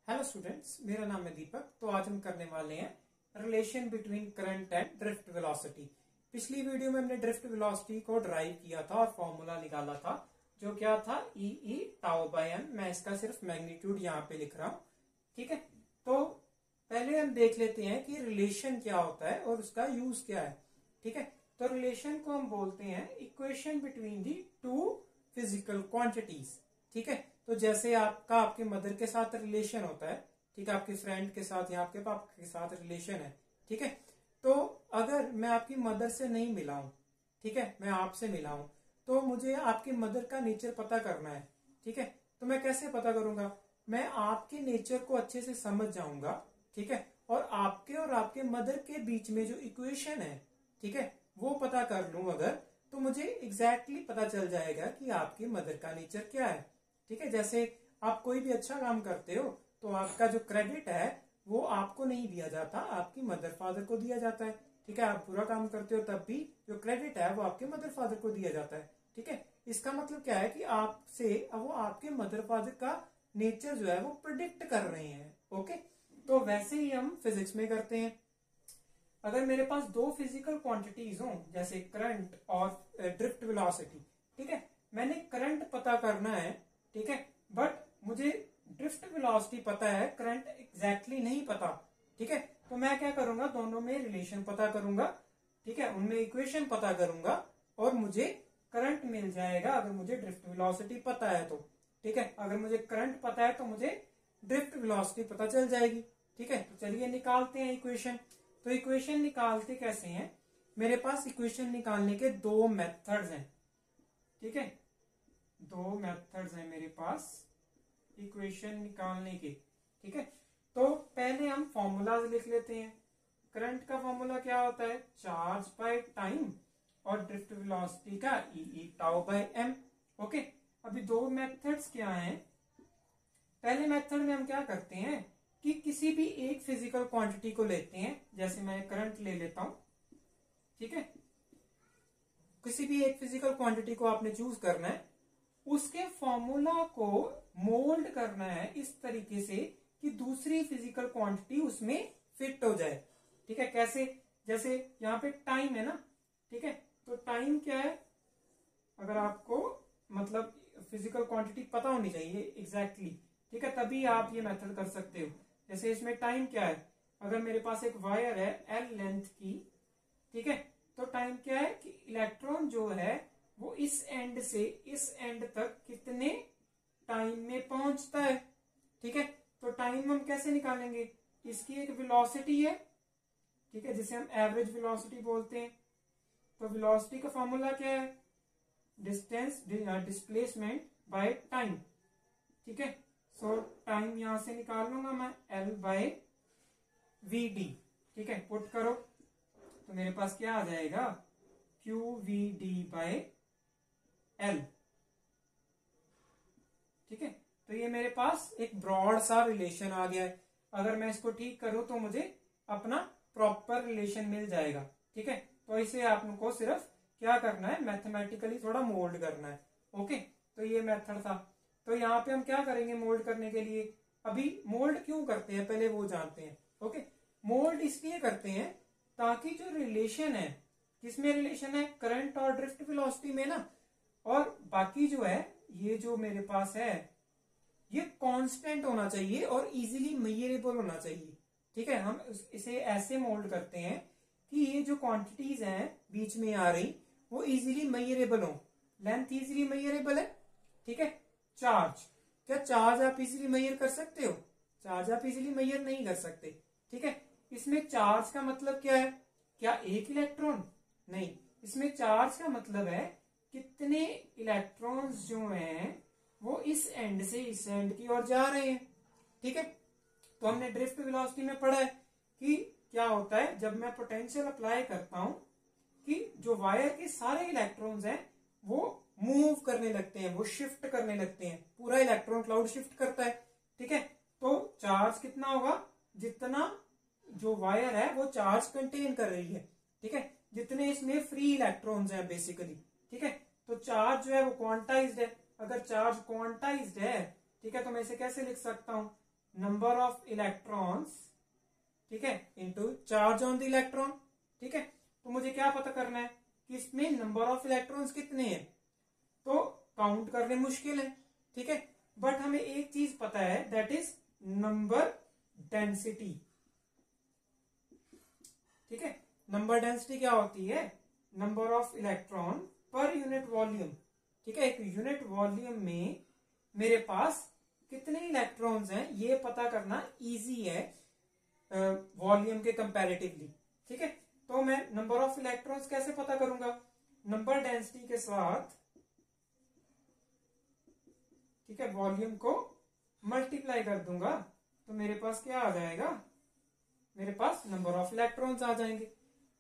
Hello students, मेरा नाम है दीपक। तो आज हम करने वाले हैं relation between current and drift velocity. पिछली वीडियो में हमने ड्रिफ्ट वेलोसिटी को ड्राइव किया था और फॉर्मूला निकाला था, जो क्या था ई टाउ बाय एम। मैं इसका सिर्फ मैग्नीट्यूड यहाँ पे लिख रहा हूँ, ठीक है। तो पहले हम देख लेते हैं कि रिलेशन क्या होता है और उसका यूज क्या है, ठीक है। तो रिलेशन को हम बोलते हैं equation between the two physical quantities, ठीक है। तो जैसे आपका आपके मदर के साथ रिलेशन होता है, ठीक है, आपके फ्रेंड के साथ या आपके पापा के साथ रिलेशन है, ठीक है। तो अगर मैं आपकी मदर से नहीं मिला हूं, ठीक है, मैं आपसे मिला हूं, तो मुझे आपकी मदर का नेचर पता करना है, ठीक है। तो मैं कैसे पता करूंगा? मैं आपके नेचर को अच्छे से समझ जाऊंगा, ठीक है, और आपके मदर के बीच में जो इक्वेशन है, ठीक है, वो पता कर लूं अगर, तो मुझे एग्जैक्टली पता चल जाएगा कि आपकी मदर का नेचर क्या है, ठीक है। जैसे आप कोई भी अच्छा काम करते हो तो आपका जो क्रेडिट है वो आपको नहीं दिया जाता, आपकी मदर फादर को दिया जाता है, ठीक है। आप बुरा काम करते हो तब भी जो क्रेडिट है वो आपके मदर फादर को दिया जाता है, ठीक है। इसका मतलब क्या है कि आपसे वो आपके मदर फादर का नेचर जो है वो प्रिडिक्ट कर रहे हैं, ओके। तो वैसे ही हम फिजिक्स में करते हैं। अगर मेरे पास दो फिजिकल क्वांटिटीज हो, जैसे करंट और ड्रिफ्ट वेलोसिटी, ठीक है, मैंने करंट पता करना है, ठीक है, बट मुझे ड्रिफ्ट वेलोसिटी पता है, करंट एग्जैक्टली नहीं पता, ठीक है। तो मैं क्या करूंगा, दोनों में रिलेशन पता करूंगा, ठीक है, उनमें इक्वेशन पता करूंगा और मुझे करंट मिल जाएगा अगर मुझे ड्रिफ्ट वेलोसिटी पता है तो, ठीक है। अगर मुझे करंट पता है तो मुझे ड्रिफ्ट वेलोसिटी पता चल जाएगी, ठीक है। तो चलिए निकालते हैं इक्वेशन। तो इक्वेशन निकालते कैसे हैं? मेरे पास इक्वेशन निकालने के दो मेथड्स हैं, ठीक है, दो मेथड्स हैं मेरे पास इक्वेशन निकालने के, ठीक है। तो पहले हम फॉर्मूलाज लिख लेते हैं। करंट का फॉर्मूला क्या होता है? चार्ज बाय टाइम, और ड्रिफ्ट वेलोसिटी का ई टाउ बाय एम, ओके। अभी दो मेथड्स क्या हैं? पहले मेथड में हम क्या करते हैं कि किसी भी एक फिजिकल क्वांटिटी को लेते हैं, जैसे मैं करंट ले लेता हूं, ठीक है। किसी भी एक फिजिकल क्वांटिटी को आपने चूज करना है, उसके फॉर्मूला को मोल्ड करना है इस तरीके से कि दूसरी फिजिकल क्वांटिटी उसमें फिट हो जाए, ठीक है। कैसे? जैसे यहां पे टाइम है ना, ठीक है। तो टाइम क्या है? अगर आपको मतलब फिजिकल क्वांटिटी पता होनी चाहिए एग्जैक्टली, ठीक है, तभी आप ये मेथड कर सकते हो। जैसे इसमें टाइम क्या है? अगर मेरे पास एक वायर है एल लेंथ की, ठीक है, तो टाइम क्या है कि इलेक्ट्रॉन जो है वो इस एंड से इस एंड तक कितने टाइम में पहुंचता है, ठीक है। तो टाइम हम कैसे निकालेंगे? इसकी एक वेलोसिटी है, ठीक है, जिसे हम एवरेज वेलोसिटी बोलते हैं। तो वेलोसिटी का फॉर्मूला क्या है? डिस्टेंस डिस्प्लेसमेंट बाय टाइम, ठीक है। सो टाइम यहां से निकाल लूंगा मैं एल बाय वी डी, ठीक है। पुट करो तो मेरे पास क्या आ जाएगा? Q V D by L, ठीक है। तो ये मेरे पास एक ब्रॉड सा रिलेशन आ गया है। अगर मैं इसको ठीक करूं तो मुझे अपना प्रॉपर रिलेशन मिल जाएगा, ठीक है। तो इसे आपको सिर्फ क्या करना है, मैथमेटिकली थोड़ा मोल्ड करना है, ओके। तो ये मेथड था। तो यहाँ पे हम क्या करेंगे मोल्ड करने के लिए? अभी मोल्ड क्यों करते हैं पहले वो जानते हैं, ओके। मोल्ड इसलिए करते हैं ताकि जो रिलेशन है, किसमें रिलेशन है? करंट और ड्रिफ्ट वेलोसिटी में ना, और बाकी जो है ये जो मेरे पास है ये कांस्टेंट होना चाहिए और इजीली मेजरेबल होना चाहिए, ठीक है। हम इसे ऐसे मोल्ड करते हैं कि ये जो क्वांटिटीज हैं बीच में आ रही वो इजीली मेजरेबल हो। लेंथ इजीली मेजरेबल है, ठीक है। चार्ज, क्या चार्ज आप इजीली मेजर कर सकते हो? चार्ज आप इजीली मेजर नहीं कर सकते, ठीक है। इसमें चार्ज का मतलब क्या है? क्या एक इलेक्ट्रॉन? नहीं, इसमें चार्ज का मतलब है कितने इलेक्ट्रॉन्स जो हैं वो इस एंड से इस एंड की ओर जा रहे हैं, ठीक है। तो हमने ड्रिफ्ट वेलोसिटी में पढ़ा है कि क्या होता है जब मैं पोटेंशियल अप्लाई करता हूं कि जो वायर के सारे इलेक्ट्रॉन्स हैं वो मूव करने लगते हैं, वो शिफ्ट करने लगते हैं, पूरा इलेक्ट्रॉन क्लाउड शिफ्ट करता है, ठीक है। तो चार्ज कितना होगा? जितना जो वायर है वो चार्ज कंटेन कर रही है, ठीक है, जितने इसमें फ्री इलेक्ट्रॉन्स हैं बेसिकली, ठीक है। तो चार्ज जो है वो क्वांटाइज्ड है। अगर चार्ज क्वांटाइज्ड है, ठीक है, तो मैं इसे कैसे लिख सकता हूं? नंबर ऑफ इलेक्ट्रॉन्स, ठीक है, into charge on the electron, ठीक है। तो मुझे क्या पता करना है कि इसमें नंबर ऑफ इलेक्ट्रॉन्स कितने हैं, तो काउंट करने मुश्किल है, ठीक है, बट हमें एक चीज पता है, दैट इज नंबर डेंसिटी, ठीक है। नंबर डेंसिटी क्या होती है, number of electron per unit volume, ठीक है। एक यूनिट वॉल्यूम में मेरे पास कितने इलेक्ट्रॉन्स हैं ये पता करना इजी है वॉल्यूम के कंपैरेटिवली, ठीक है। तो मैं नंबर ऑफ इलेक्ट्रॉन्स कैसे पता करूंगा, नंबर डेंसिटी के साथ, ठीक है, वॉल्यूम को मल्टीप्लाई कर दूंगा, तो मेरे पास क्या आ जाएगा, मेरे पास नंबर ऑफ इलेक्ट्रॉन्स आ जाएंगे,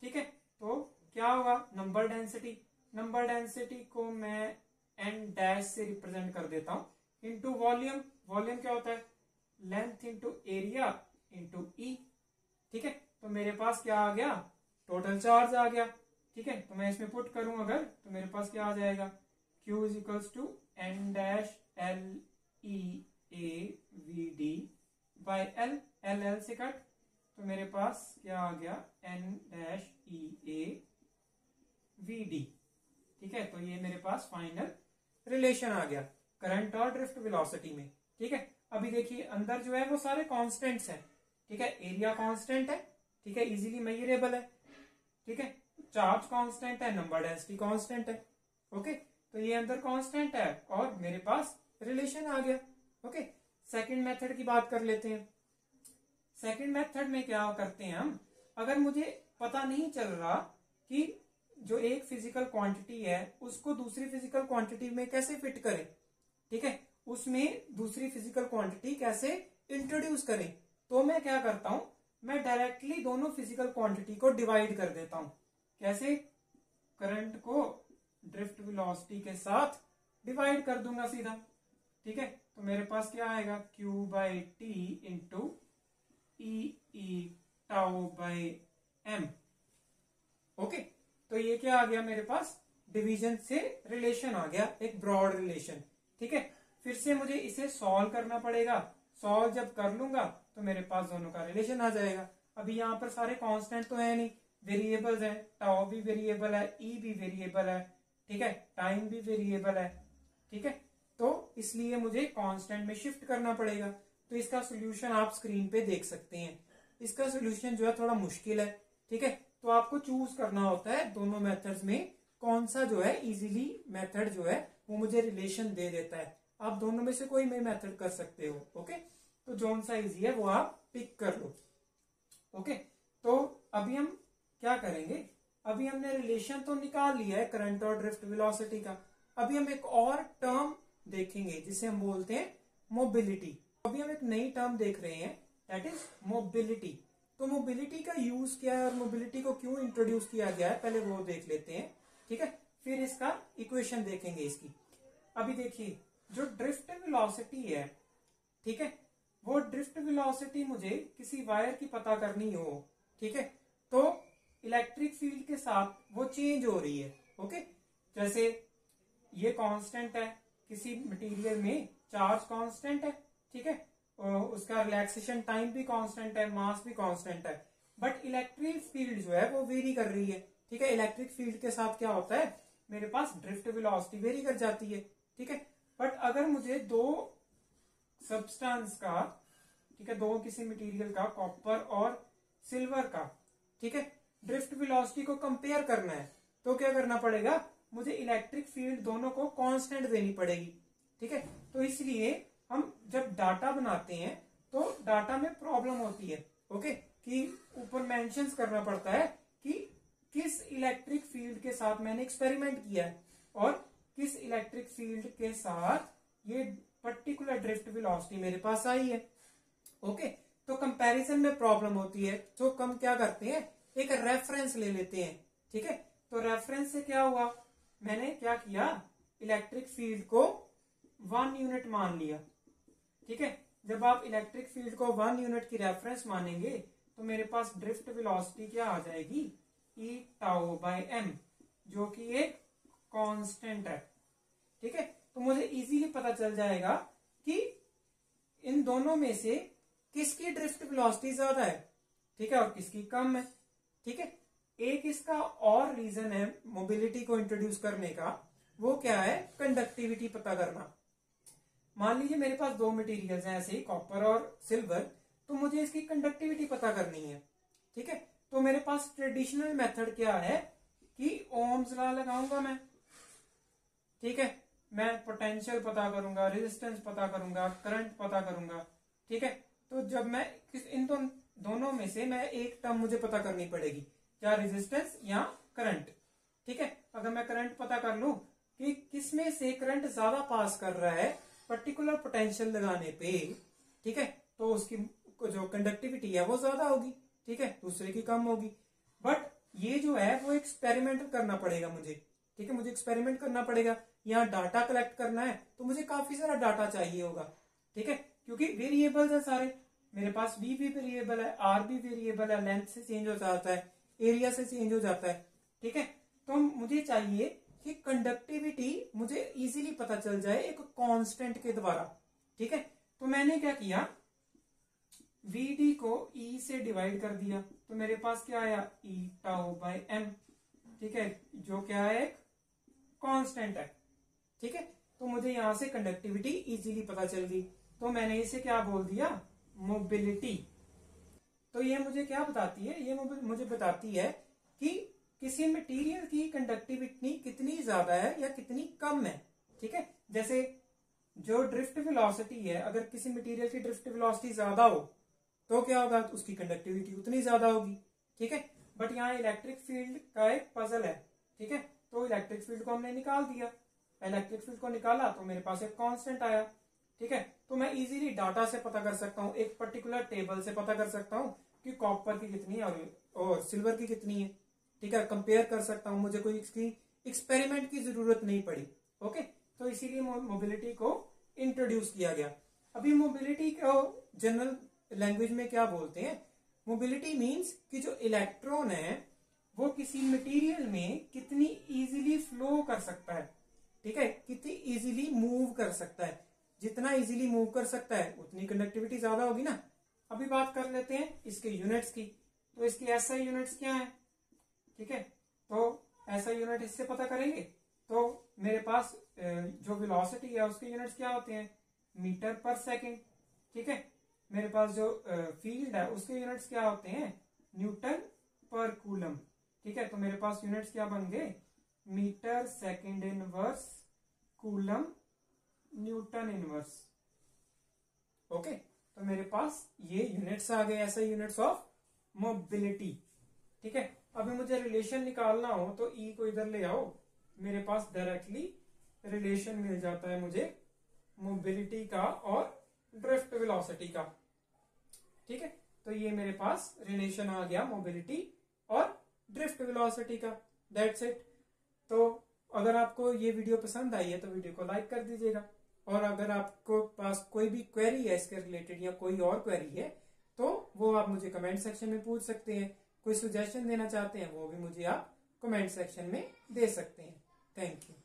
ठीक है। तो क्या होगा, नंबर डेंसिटी, नंबर डेंसिटी को मैं एन डैश से रिप्रेजेंट कर देता हूं इनटू वॉल्यूम, वॉल्यूम क्या होता है, लेंथ इंटू एरिया इंटू ई, ठीक है। तो मेरे पास क्या आ गया, टोटल चार्ज आ गया, ठीक है। तो मैं इसमें पुट करूं अगर, तो मेरे पास क्या आ जाएगा, Q is equals to N dash L E A V D by L, L L से कट, तो मेरे पास क्या आ गया, N dash E A V D, ठीक है। तो ये मेरे पास फाइनल रिलेशन आ गया करंट और ड्रिफ्ट वेलोसिटी में, ठीक है। अभी देखिए अंदर जो है वो सारे कांस्टेंट्स हैं, ठीक है, एरिया कांस्टेंट है, ठीक है, इजीली मेजरेबल है, ठीक है, चार्ज कांस्टेंट है, नंबर डेंसिटी कांस्टेंट है, ओके। तो ये अंदर कांस्टेंट है और मेरे पास रिलेशन आ गया, ओके। सेकंड मेथड की बात कर लेते हैं। सेकंड मेथड में क्या करते हैं हम, अगर मुझे पता नहीं चल रहा कि जो एक फिजिकल क्वांटिटी है उसको दूसरी फिजिकल क्वांटिटी में कैसे फिट करें, ठीक है, उसमें दूसरी फिजिकल क्वांटिटी कैसे इंट्रोड्यूस करें, तो मैं क्या करता हूं, मैं डायरेक्टली दोनों फिजिकल क्वांटिटी को डिवाइड कर देता हूं, कैसे, करंट को ड्रिफ्ट वेलोसिटी के साथ डिवाइड कर दूंगा सीधा, ठीक है। तो मेरे पास क्या आएगा, Q by T into E tau by M, okay. तो ये क्या आ गया मेरे पास, डिवीजन से रिलेशन आ गया, एक ब्रॉड रिलेशन, ठीक है। फिर से मुझे इसे सॉल्व करना पड़ेगा, सॉल्व जब कर लूंगा तो मेरे पास दोनों का रिलेशन आ जाएगा। अभी यहाँ पर सारे कांस्टेंट तो है नहीं, वेरिएबल्स है, टाउ भी वेरिएबल है, ई भी वेरिएबल है, ठीक है, टाइम भी वेरिएबल है, ठीक है। तो इसलिए मुझे कांस्टेंट में शिफ्ट करना पड़ेगा। तो इसका सोल्यूशन आप स्क्रीन पे देख सकते हैं। इसका सोल्यूशन जो है थोड़ा मुश्किल है, ठीक है। तो आपको चूज करना होता है दोनों मेथड्स में कौन सा जो है इजीली मेथड जो है वो मुझे रिलेशन दे देता है। आप दोनों में से कोई भी मेथड कर सकते हो, ओके। तो जो सा इजी है वो आप पिक कर लो, ओके। तो अभी हम क्या करेंगे, अभी हमने रिलेशन तो निकाल लिया है करंट और ड्रिफ्ट वेलोसिटी का। अभी हम एक और टर्म देखेंगे जिसे हम बोलते हैं मोबिलिटी। अभी हम एक नई टर्म देख रहे हैं, दैट इज मोबिलिटी। तो मोबिलिटी का यूज क्या है और मोबिलिटी को क्यों इंट्रोड्यूस किया गया है, पहले वो देख लेते हैं, ठीक है। फिर इसका इक्वेशन देखेंगे इसकी। अभी देखिए जो ड्रिफ्ट वेलोसिटी है, ठीक है, वो ड्रिफ्ट वेलोसिटी मुझे किसी वायर की पता करनी हो, ठीक है, तो इलेक्ट्रिक फील्ड के साथ वो चेंज हो रही है, ओके। जैसे ये कांस्टेंट है, किसी मटेरियल में चार्ज कांस्टेंट है, ठीक है, उसका रिलैक्सेशन टाइम भी कांस्टेंट है, मास भी कांस्टेंट है, बट इलेक्ट्रिक फील्ड जो है वो वेरी कर रही है, ठीक है। इलेक्ट्रिक फील्ड के साथ क्या होता है, मेरे पास ड्रिफ्ट वेलोसिटी वेरी कर जाती है, ठीक है। बट अगर मुझे दो सब्सटेंस का, ठीक है, दो किसी मटेरियल का, कॉपर और सिल्वर का, ठीक है, ड्रिफ्ट वेलोसिटी को कंपेयर करना है, तो क्या करना पड़ेगा, मुझे इलेक्ट्रिक फील्ड दोनों को कांस्टेंट देनी पड़ेगी, ठीक है। तो इसलिए हम जब डाटा बनाते हैं तो डाटा में प्रॉब्लम होती है, ओके, कि ऊपर मेंशंस करना पड़ता है कि किस इलेक्ट्रिक फील्ड के साथ मैंने एक्सपेरिमेंट किया है और किस इलेक्ट्रिक फील्ड के साथ ये पर्टिकुलर ड्रिफ्ट वेलोसिटी मेरे पास आई है, ओके। तो कंपैरिजन में प्रॉब्लम होती है, तो हम क्या करते हैं, एक रेफरेंस ले लेते हैं, ठीक है। तो रेफरेंस से क्या हुआ, मैंने क्या किया, इलेक्ट्रिक फील्ड को 1 यूनिट मान लिया, ठीक है। जब आप इलेक्ट्रिक फील्ड को 1 यूनिट की रेफरेंस मानेंगे तो मेरे पास ड्रिफ्ट वेलोसिटी क्या आ जाएगी, ई टाउ बाई एम, जो कि एक कांस्टेंट है, ठीक है। तो मुझे इजीली पता चल जाएगा कि इन दोनों में से किसकी ड्रिफ्ट वेलोसिटी ज्यादा है, ठीक है, और किसकी कम है, ठीक है। एक इसका और रीजन है मोबिलिटी को इंट्रोड्यूस करने का, वो क्या है, कंडक्टिविटी पता करना। मान लीजिए मेरे पास दो मटेरियल्स हैं ऐसे ही, कॉपर और सिल्वर, तो मुझे इसकी कंडक्टिविटी पता करनी है, ठीक है। तो मेरे पास ट्रेडिशनल मेथड क्या है कि ओम्स लॉ लगाऊंगा मैं, ठीक है, मैं पोटेंशियल पता करूंगा, रेजिस्टेंस पता करूंगा, करंट पता करूंगा, ठीक है। तो जब मैं इन दोनों में से मैं एक टर्म मुझे पता करनी पड़ेगी, क्या रेजिस्टेंस या करंट, ठीक है। अगर मैं करंट पता कर लूं कि किसमें से करंट ज्यादा पास कर रहा है पर्टिकुलर पोटेंशियल लगाने पे, ठीक है, तो उसकी जो कंडक्टिविटी है वो ज्यादा होगी, ठीक है, दूसरे की कम होगी। बट ये जो है वो एक्सपेरिमेंट करना पड़ेगा मुझे, ठीक है, मुझे एक्सपेरिमेंट करना पड़ेगा। यहाँ डाटा कलेक्ट करना है तो मुझे काफी सारा डाटा चाहिए होगा, ठीक है, क्योंकि वेरिएबल्स है सारे, मेरे पास बी भी वेरिएबल है, आर भी वेरिएबल है, लेंथ से चेंज हो जाता है, एरिया से चेंज हो जाता है, ठीक है। तो मुझे चाहिए कि कंडक्टिविटी मुझे इजीली पता चल जाए एक कांस्टेंट के द्वारा, ठीक है। तो मैंने क्या किया, वीडी को ई से डिवाइड कर दिया, तो मेरे पास क्या आया, ई टाउ बाय एम, ठीक है, जो क्या है, एक कांस्टेंट है, ठीक है। तो मुझे यहां से कंडक्टिविटी इजीली पता चल गई, तो मैंने इसे क्या बोल दिया, मोबिलिटी। तो ये मुझे क्या बताती है, ये मुझे बताती है कि किसी मटेरियल की कंडक्टिविटी कितनी ज्यादा है या कितनी कम है, ठीक है। जैसे जो ड्रिफ्ट वेलोसिटी है, अगर किसी मटेरियल की ड्रिफ्ट वेलोसिटी ज्यादा हो तो क्या होगा, उसकी कंडक्टिविटी उतनी ज्यादा होगी, ठीक है। बट यहाँ इलेक्ट्रिक फील्ड का एक पजल है, ठीक है, तो इलेक्ट्रिक फील्ड को हमने निकाल दिया, इलेक्ट्रिक फील्ड को निकाला तो मेरे पास एक कांस्टेंट आया, ठीक है। तो मैं इजीली डाटा से पता कर सकता हूँ, एक पर्टिकुलर टेबल से पता कर सकता हूँ कि कॉपर की कितनी है और सिल्वर की कितनी है, ठीक है, कंपेयर कर सकता हूँ, मुझे कोई इसकी एक्सपेरिमेंट की जरूरत नहीं पड़ी, ओके। तो इसीलिए मोबिलिटी को इंट्रोड्यूस किया गया। अभी मोबिलिटी को जनरल लैंग्वेज में क्या बोलते हैं, मोबिलिटी मीन्स कि जो इलेक्ट्रॉन है वो किसी मटेरियल में कितनी इजीली फ्लो कर सकता है, ठीक है, कितनी इजीली मूव कर सकता है, जितना इजीली मूव कर सकता है उतनी कंडक्टिविटी ज्यादा होगी ना। अभी बात कर लेते हैं इसके यूनिट्स की, तो इसकी एसआई यूनिट्स क्या है, ठीक है, तो एसआई यूनिट इससे पता करेंगे, तो मेरे पास जो वेलोसिटी है उसके यूनिट्स क्या होते हैं, मीटर पर सेकेंड, ठीक है। मेरे पास जो फील्ड है उसके यूनिट्स क्या होते हैं, न्यूटन पर कूलम, ठीक है। तो मेरे पास यूनिट्स क्या बन गए, metre second inverse coulomb newton inverse, okay. तो मेरे पास ये यूनिट्स आ गए, ऐसे यूनिट्स ऑफ मोबिलिटी, ठीक है। अभी मुझे रिलेशन निकालना हो तो ई को इधर ले आओ, मेरे पास डायरेक्टली रिलेशन मिल जाता है मुझे मोबिलिटी का और ड्रिफ्ट वेलोसिटी का, ठीक है। तो ये मेरे पास रिलेशन आ गया मोबिलिटी और ड्रिफ्ट वेलोसिटी का, दैट्स इट। तो अगर आपको ये वीडियो पसंद आई है तो वीडियो को लाइक कर दीजिएगा, और अगर आपको पास कोई भी क्वेरी है इसके रिलेटेड या कोई और क्वेरी है तो वो आप मुझे कमेंट सेक्शन में पूछ सकते हैं, कोई सजेशन देना चाहते हैं वो भी मुझे आप कमेंट सेक्शन में दे सकते हैं। Thank you.